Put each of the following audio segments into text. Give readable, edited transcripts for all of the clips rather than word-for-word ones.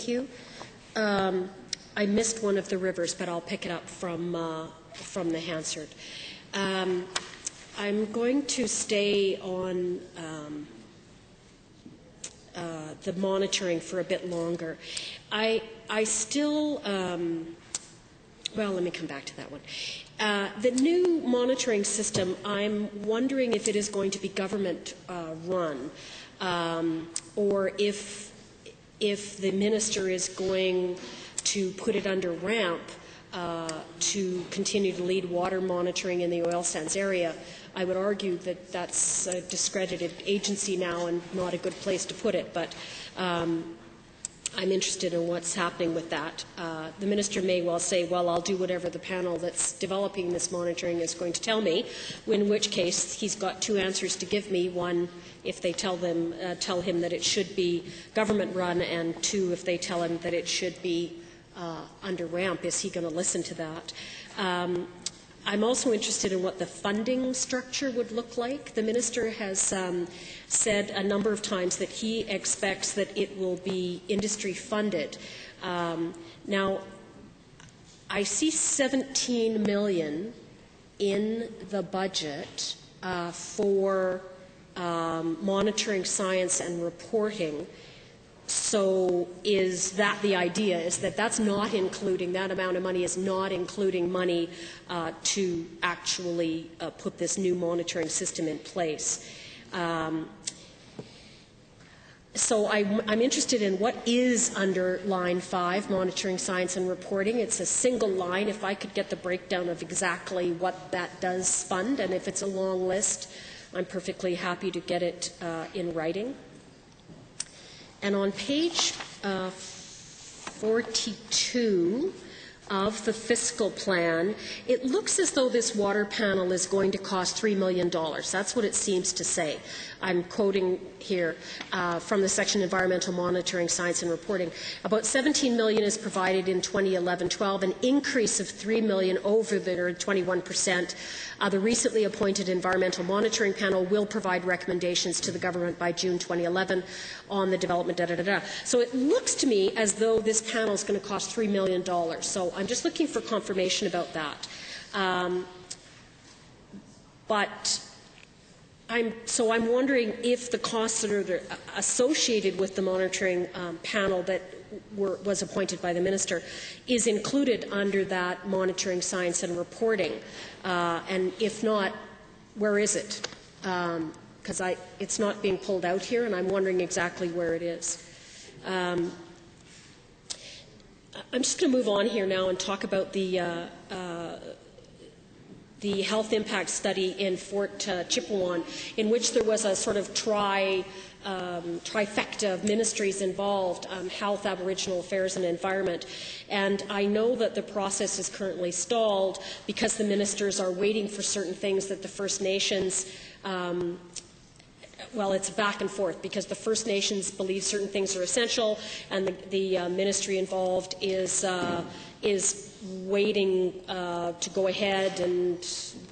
Thank you. I missed one of the rivers, but I'll pick it up from the Hansard. I'm going to stay on the monitoring for a bit longer. I still, well, let me come back to that one. The new monitoring system, I'm wondering if it is going to be government run, or if the minister is going to put it under RAMP to continue to lead water monitoring in the oil sands area. I would argue that that's a discredited agency now and not a good place to put it, but I'm interested in what's happening with that. The minister may well say, well, I'll do whatever the panel that's developing this monitoring is going to tell me, in which case he's got two answers to give me. One, if they tell him that it should be government run, and two, if they tell him that it should be under RAMP. Is he going to listen to that? I'm also interested in what the funding structure would look like. The minister has said a number of times that he expects that it will be industry funded. Now, I see $17 million in the budget for monitoring, science, and reporting. So is that the idea, is that that's not including, that amount of money is not including money to actually put this new monitoring system in place? So I'm interested in what is under line 5, monitoring, science, and reporting. It's a single line. If I could get the breakdown of exactly what that does fund, and if it's a long list, I'm perfectly happy to get it in writing. And on page 42 of the fiscal plan, it looks as though this water panel is going to cost $3 million. That's what it seems to say. I'm quoting here from the section Environmental Monitoring, Science and Reporting. About $17 million is provided in 2011-12, an increase of $3 million over their 21%. The recently appointed Environmental Monitoring Panel will provide recommendations to the government by June 2011 on the development, So it looks to me as though this panel is going to cost $3 million. So I'm just looking for confirmation about that. I'm wondering if the costs that are associated with the monitoring panel that was appointed by the minister is included under that monitoring, science, and reporting. And if not, where is it? Because it's not being pulled out here, and I'm wondering exactly where it is. I'm just going to move on here now and talk about the health impact study in Fort Chipewyan, in which there was a sort of trifecta of ministries involved, health, Aboriginal affairs, and environment. And I know that the process is currently stalled because the ministers are waiting for certain things that the First Nations well, it's back and forth because the First Nations believe certain things are essential, and the ministry involved is waiting to go ahead, and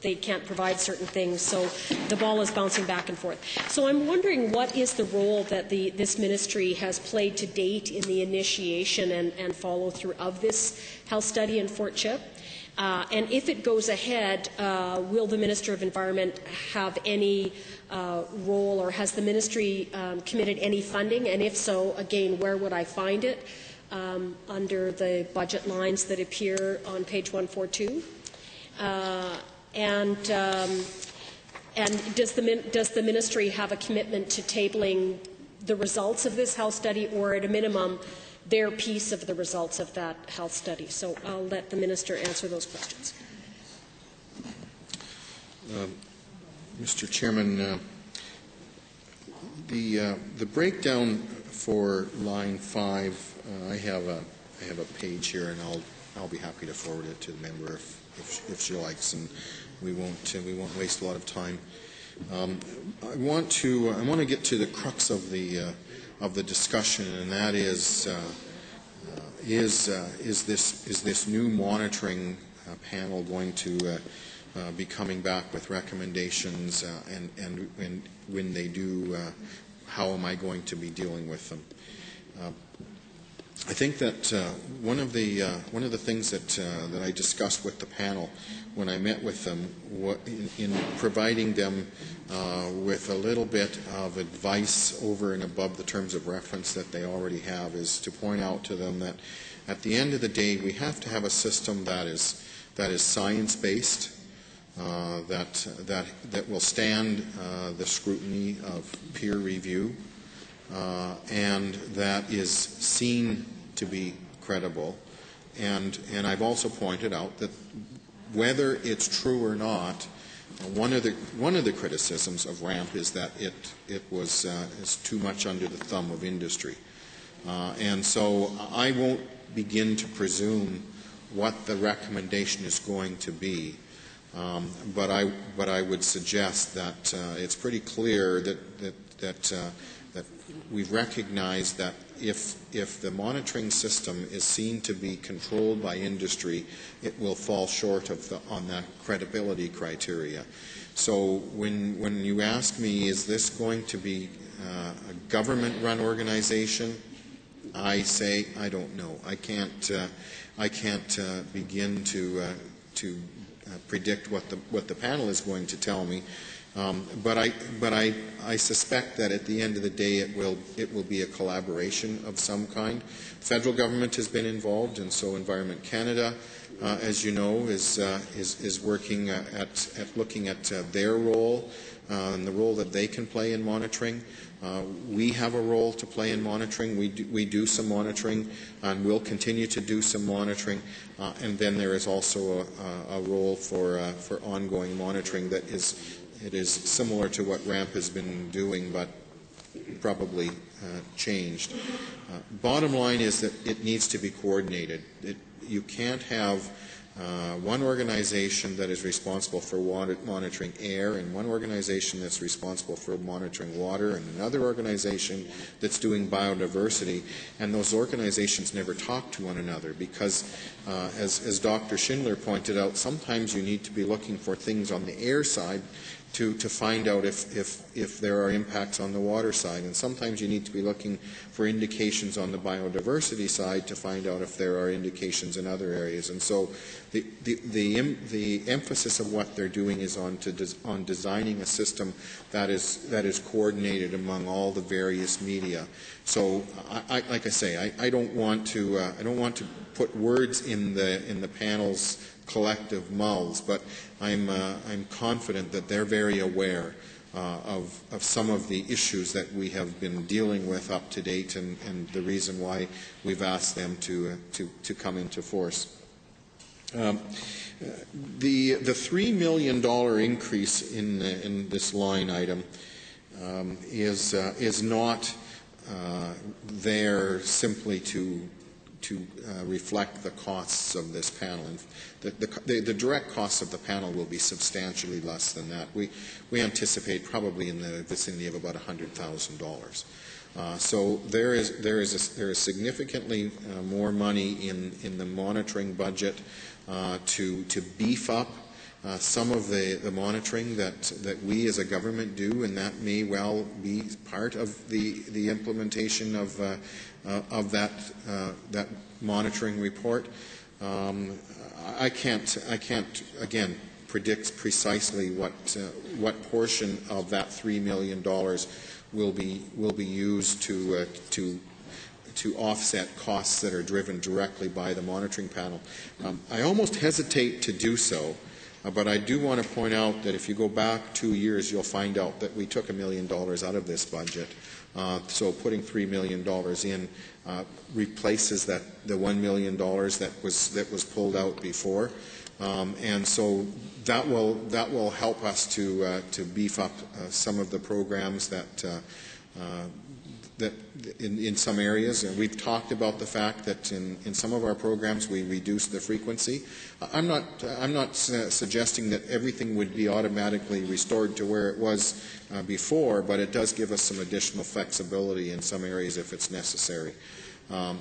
they can't provide certain things. So the ball is bouncing back and forth. So I'm wondering what is the role that this ministry has played to date in the initiation and follow-through of this health study in Fort Chip? And if it goes ahead, will the Minister of Environment have any role, or has the ministry committed any funding? And if so, again, where would I find it? Under the budget lines that appear on page 142. And does the ministry have a commitment to tabling the results of this health study, or at a minimum their piece of the results of that health study? So I'll let the minister answer those questions. Mr. Chairman, the breakdown for line 5, I have a page here, and I'll be happy to forward it to the member if she likes, and we won't waste a lot of time. I want to get to the crux of the discussion, and that is this new monitoring panel going to be coming back with recommendations, and when they do, how am I going to be dealing with them? I think that one of the things that I discussed with the panel when I met with them, in providing them with a little bit of advice over and above the terms of reference that they already have, is to point out to them that at the end of the day, we have to have a system that is science-based, that will stand the scrutiny of peer review, and that is seen to be credible. And I've also pointed out that whether it's true or not, one of the criticisms of RAMP is that it is too much under the thumb of industry. And so I won't begin to presume what the recommendation is going to be. But I would suggest that it's pretty clear that we've recognized that if the monitoring system is seen to be controlled by industry, it will fall short on that credibility criteria. So when you ask me, is this going to be a government-run organization, I say I don't know. I can't begin to predict what the panel is going to tell me. But I suspect that at the end of the day it will be a collaboration of some kind. Federal government has been involved, and so Environment Canada, as you know, is working at looking at their role and the role that they can play in monitoring. We have a role to play in monitoring. We do some monitoring, and we'll continue to do some monitoring. And then there is also a role for ongoing monitoring that is similar to what RAMP has been doing, but probably changed. Bottom line is that it needs to be coordinated. You can't have one organization that is responsible for monitoring air, and one organization that's responsible for monitoring water, and another organization that's doing biodiversity, and those organizations never talk to one another because, as Dr. Schindler pointed out, sometimes you need to be looking for things on the air side to find out if there are impacts on the water side, and sometimes you need to be looking for indications on the biodiversity side to find out if there are indications in other areas. And so the emphasis of what they're doing is on designing a system that is coordinated among all the various media. So, like I say, I don't want to put words in the panel's collective mouths, but I'm confident that they're very aware of some of the issues that we have been dealing with up to date, and the reason why we've asked them to come into force. The $3 million increase in this line item is not there simply to reflect the costs of this panel. And the direct costs of the panel will be substantially less than that. We anticipate probably in the vicinity of about $100,000. So there is significantly more money in the monitoring budget to beef up some of the monitoring that we as a government do, and that may well be part of the implementation of that monitoring report. I can't again predict precisely what portion of that $3 million will be used to offset costs that are driven directly by the monitoring panel. I almost hesitate to do so, but I do want to point out that if you go back 2 years, you'll find out that we took $1 million out of this budget. So putting $3 million in replaces the $1 million that was pulled out before, and so that will help us to beef up some of the programs that in some areas. And we've talked about the fact that in some of our programs we reduce the frequency. I'm not suggesting that everything would be automatically restored to where it was before, but it does give us some additional flexibility in some areas if it's necessary.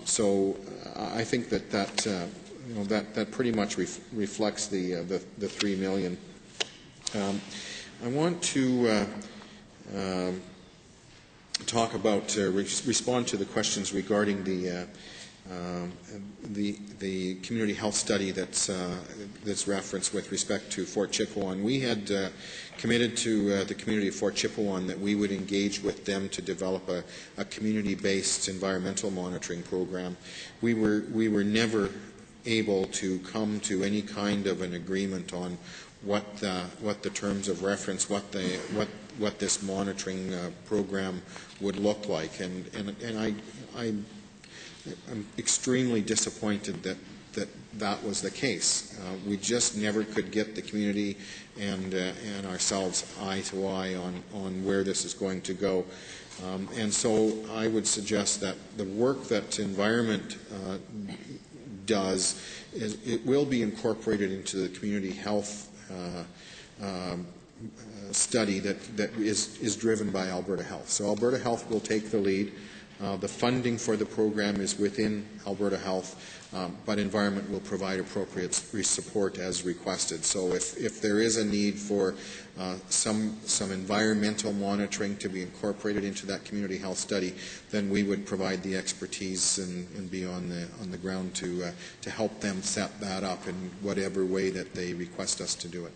So I think that pretty much reflects the $3 million. I want to talk about respond to the questions regarding the the community health study that's referenced with respect to Fort Chipewyan. We had committed to the community of Fort Chipewyan that we would engage with them to develop a community-based environmental monitoring program. We were never able to come to any kind of an agreement on what the terms of reference, what this monitoring program would look like, and I'm extremely disappointed that was the case. We just never could get the community and ourselves eye to eye on where this is going to go. And so I would suggest that the work that Environment does, it will be incorporated into the community health study that is driven by Alberta Health. So Alberta Health will take the lead. The funding for the program is within Alberta Health, but Environment will provide appropriate support as requested. So if there is a need for some environmental monitoring to be incorporated into that community health study, then we would provide the expertise and be on the ground to help them set that up in whatever way that they request us to do it.